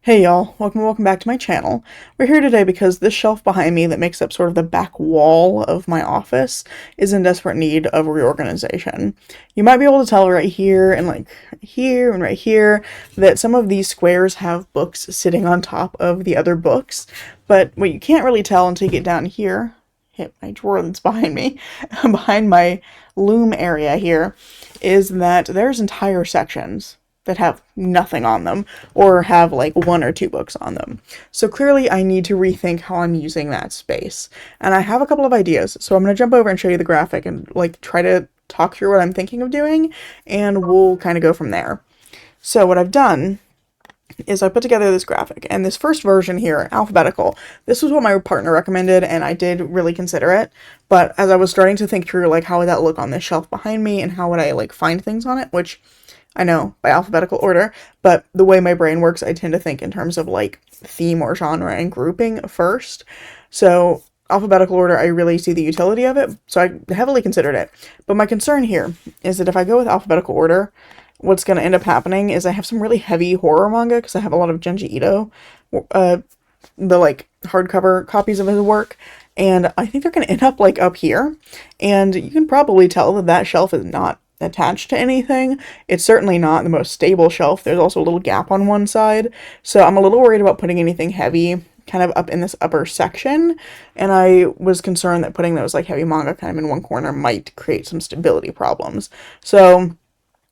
Hey y'all, welcome back to my channel. We're here today because this shelf behind me that makes up sort of the back wall of my office is in desperate need of reorganization. You might be able to tell right here and like here and right here that some of these squares have books sitting on top of the other books, but what you can't really tell until you get down here, hit my drawer that's behind me, behind my loom area here, is that there's entire sections that have nothing on them or have like one or two books on them. So clearly I need to rethink how I'm using that space. And I have a couple of ideas. So I'm going to jump over and show you the graphic and like try to talk through what I'm thinking of doing, and we'll kind of go from there. So what I've done is I put together this graphic, and this first version here, alphabetical, this was what my partner recommended, and I did really consider it. But as I was starting to think through like how would that look on this shelf behind me and how would I like find things on it, which I know by alphabetical order, but the way my brain works, I tend to think in terms of like theme or genre and grouping first. So alphabetical order, I really see the utility of it, so I heavily considered it. But my concern here is that if I go with alphabetical order, what's going to end up happening is I have some really heavy horror manga because I have a lot of Junji Ito, the like hardcover copies of his work, and I think they're going to end up like up here, and you can probably tell that that shelf is not attached to anything. It's certainly not the most stable shelf. There's also a little gap on one side, so I'm a little worried about putting anything heavy kind of up in this upper section, and I was concerned that putting those like heavy manga kind of in one corner might create some stability problems. So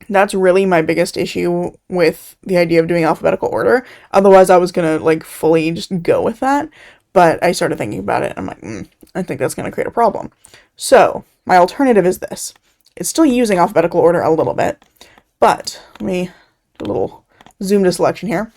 that's really my biggest issue with the idea of doing alphabetical order. Otherwise, I was gonna like fully just go with that, but I started thinking about it and I'm like, I think that's gonna create a problem. So my alternative is this. It's still using alphabetical order a little bit, but let me do a little zoom to selection here.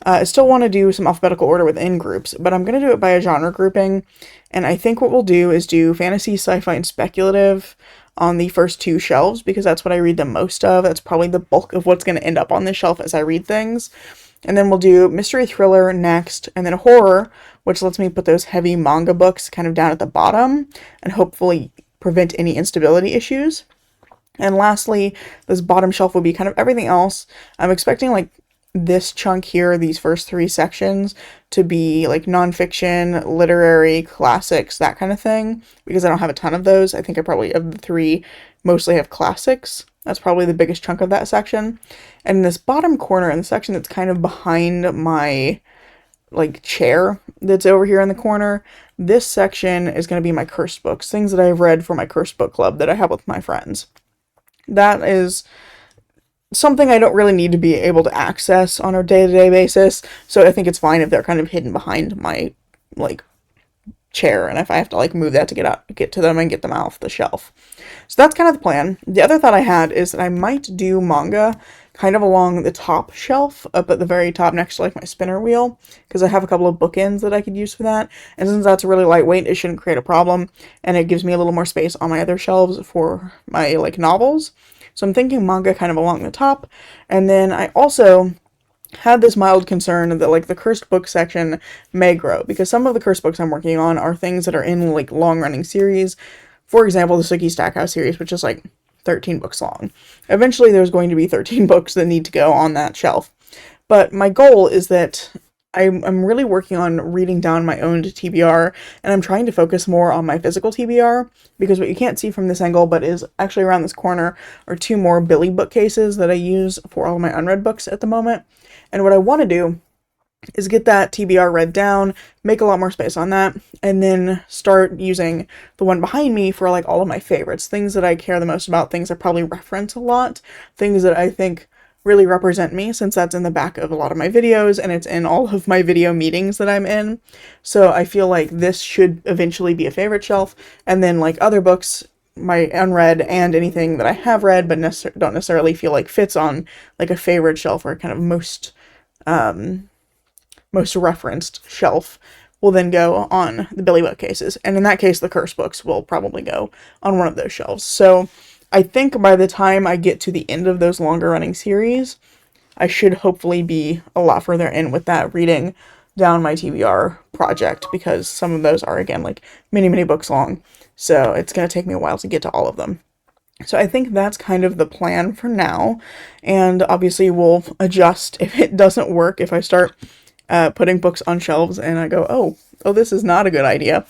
I still want to do some alphabetical order within groups, but I'm going to do it by a genre grouping, and I think what we'll do is do fantasy, sci-fi, and speculative on the first two shelves, because that's what I read the most of. That's probably the bulk of what's going to end up on this shelf as I read things. And then we'll do mystery thriller next, and then horror, which lets me put those heavy manga books kind of down at the bottom, and hopefully prevent any instability issues. And lastly, this bottom shelf will be kind of everything else. I'm expecting like this chunk here, these first three sections, to be like nonfiction, literary, classics, that kind of thing, because I don't have a ton of those. I think I probably, of the three, mostly have classics. That's probably the biggest chunk of that section. And in this bottom corner, in the section that's kind of behind my like chair that's over here in the corner, this section is going to be my cursed books, things that I've read for my cursed book club that I have with my friends. That is something I don't really need to be able to access on a day-to-day basis, so I think it's fine if they're kind of hidden behind my, like, chair, and if I have to, like, move that to get to them and get them off the shelf. So that's kind of the plan. The other thought I had is that I might do manga kind of along the top shelf, up at the very top next to, like, my spinner wheel, because I have a couple of bookends that I could use for that, and since that's really lightweight, it shouldn't create a problem, and it gives me a little more space on my other shelves for my, like, novels. So I'm thinking manga kind of along the top, and then I also had this mild concern that, like, the cursed book section may grow, because some of the cursed books I'm working on are things that are in, like, long-running series. For example, the Suki Stackhouse series, which is, like, 13 books long. Eventually, there's going to be 13 books that need to go on that shelf. But my goal is that I'm really working on reading down my own TBR, and I'm trying to focus more on my physical TBR, because what you can't see from this angle, but is actually around this corner, are two more Billy bookcases that I use for all of my unread books at the moment. And what I want to do is get that TBR read down, make a lot more space on that, and then start using the one behind me for like all of my favorites, things that I care the most about, things I probably reference a lot, things that I think really represent me, since that's in the back of a lot of my videos and it's in all of my video meetings that I'm in. So I feel like this should eventually be a favorite shelf, and then like other books, my unread and anything that I have read but don't necessarily feel like fits on like a favorite shelf or kind of most referenced shelf, will then go on the Billy bookcases. And in that case, the curse books will probably go on one of those shelves. So I think by the time I get to the end of those longer running series, I should hopefully be a lot further in with that reading down my TBR project, because some of those are, again, like many books long. So it's going to take me a while to get to all of them. So I think that's kind of the plan for now. And obviously we'll adjust if it doesn't work, if I start putting books on shelves and I go, oh, this is not a good idea.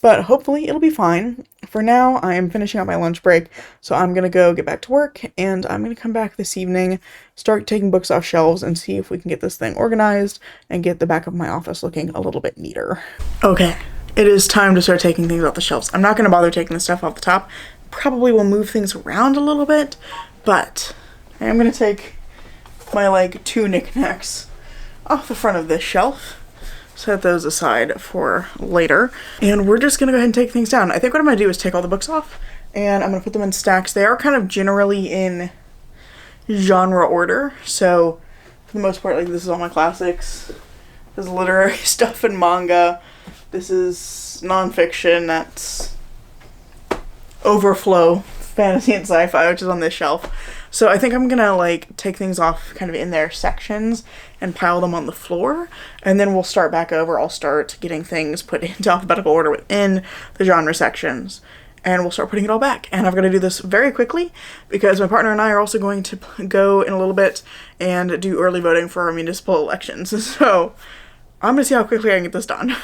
But hopefully it'll be fine. For now, I am finishing up my lunch break, so I'm going to go get back to work, and I'm going to come back this evening, start taking books off shelves, and see if we can get this thing organized and get the back of my office looking a little bit neater. Okay, it is time to start taking things off the shelves. I'm not going to bother taking the stuff off the top. Probably will move things around a little bit, but I am going to take my, like, 2 knickknacks off the front of this shelf. Set those aside for later. And we're just gonna go ahead and take things down. I think what I'm gonna do is take all the books off and I'm gonna put them in stacks. They are kind of generally in genre order. So for the most part, like, this is all my classics. This is literary stuff and manga. This is nonfiction. That's overflow fantasy and sci-fi, which is on this shelf. So I think I'm gonna, like, take things off kind of in their sections and pile them on the floor, and then we'll start back over. I'll start getting things put into alphabetical order within the genre sections, and we'll start putting it all back. And I'm gonna do this very quickly because my partner and I are also going to go in a little bit and do early voting for our municipal elections. So I'm gonna see how quickly I can get this done.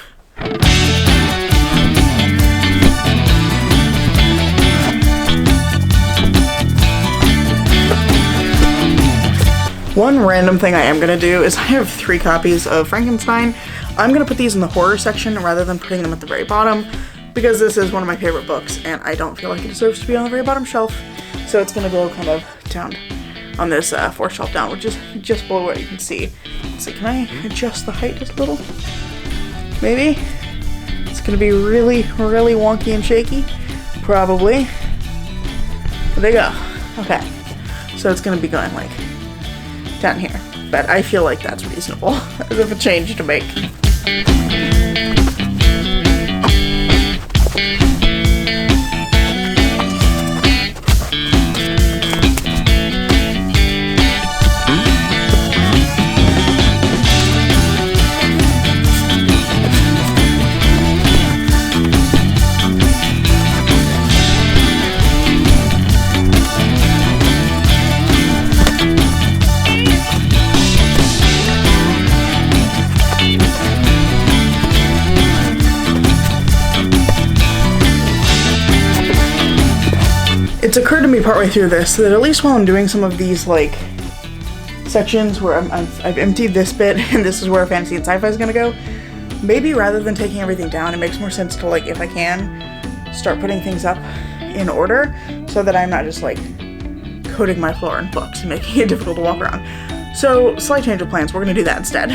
One random thing I am going to do is I have 3 copies of Frankenstein. I'm going to put these in the horror section rather than putting them at the very bottom because this is one of my favorite books and I don't feel like it deserves to be on the very bottom shelf. So it's going to go kind of down on this 4th shelf down, which is just below what you can see. Let's see, can I adjust the height just a little? Maybe? It's going to be really, really wonky and shaky. Probably. But there you go. Okay. So it's going to be going like down here, but I feel like that's reasonable as of a change to make. It's occurred to me partway through this that at least while I'm doing some of these, like, sections where I've emptied this bit and this is where fantasy and sci-fi is gonna go, maybe rather than taking everything down, it makes more sense to, like, if I can, start putting things up in order so that I'm not just, like, coating my floor in books and making it difficult to walk around. So, slight change of plans, we're gonna do that instead.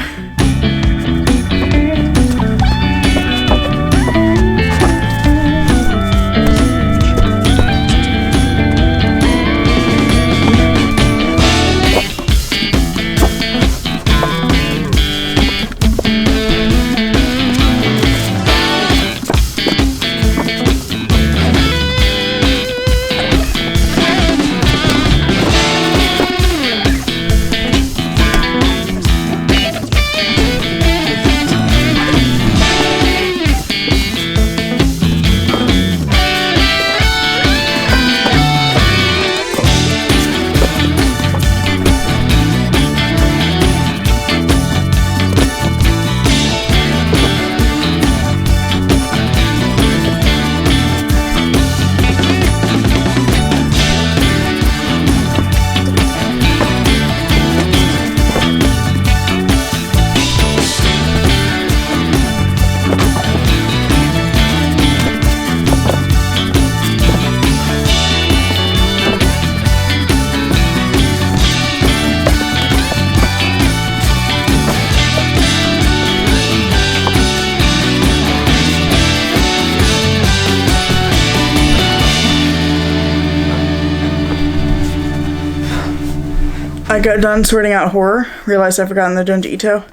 I got done sorting out horror, realized I'd forgotten the Junji Ito.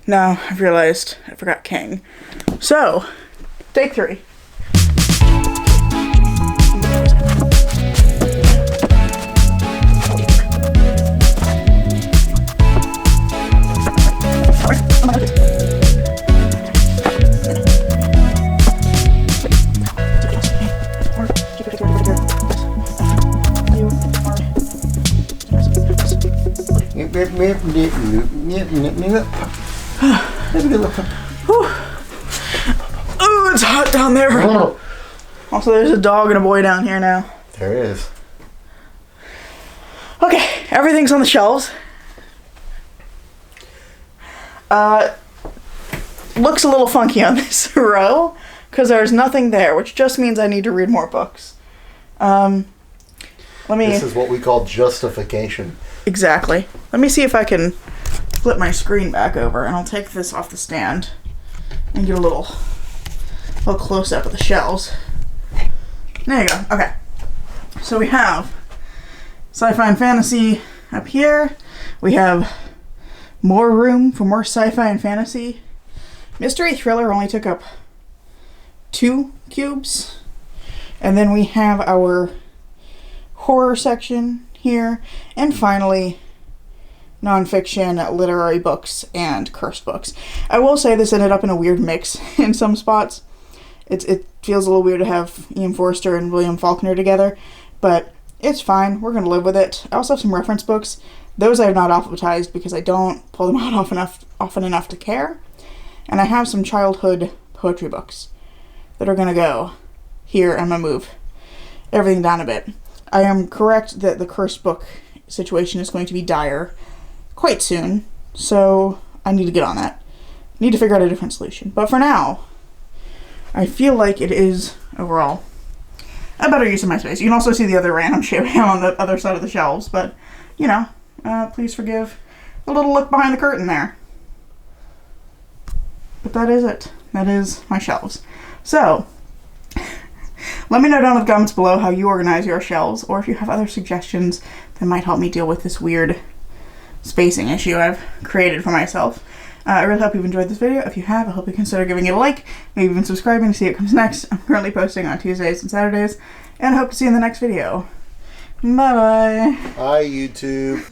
Now I've realized I forgot King. So, take 3. Oh, it's hot down there. Also, there's a dog and a boy down here now. There is. Okay, everything's on the shelves. Looks a little funky on this row because there's nothing there, which just means I need to read more books. This is what we call justification. Exactly. Let me see if I can flip my screen back over, and I'll take this off the stand and get a little close up of the shelves. There you go. Okay. So we have sci-fi and fantasy up here. We have more room for more sci-fi and fantasy. Mystery thriller only took up 2 cubes. And then we have our horror section here. And finally, nonfiction, literary books, and cursed books. I will say this ended up in a weird mix in some spots. It feels a little weird to have Ian Forster and William Faulkner together, but it's fine. We're going to live with it. I also have some reference books. Those I have not alphabetized because I don't pull them out often enough to care. And I have some childhood poetry books that are going to go here. I'm going to move everything down a bit. I am correct that the cursed book situation is going to be dire quite soon, so I need to get on that. Need to figure out a different solution. But for now, I feel like it is, overall, a better use of my space. You can also see the other random shit on the other side of the shelves, but, you know, please forgive a little look behind the curtain there. But that is it. That is my shelves. So, let me know down in the comments below how you organize your shelves, or if you have other suggestions that might help me deal with this weird spacing issue I've created for myself. I really hope you've enjoyed this video. If you have, I hope you consider giving it a like, maybe even subscribing to see what comes next. I'm currently posting on Tuesdays and Saturdays, and I hope to see you in the next video. Bye-bye. Bye, YouTube.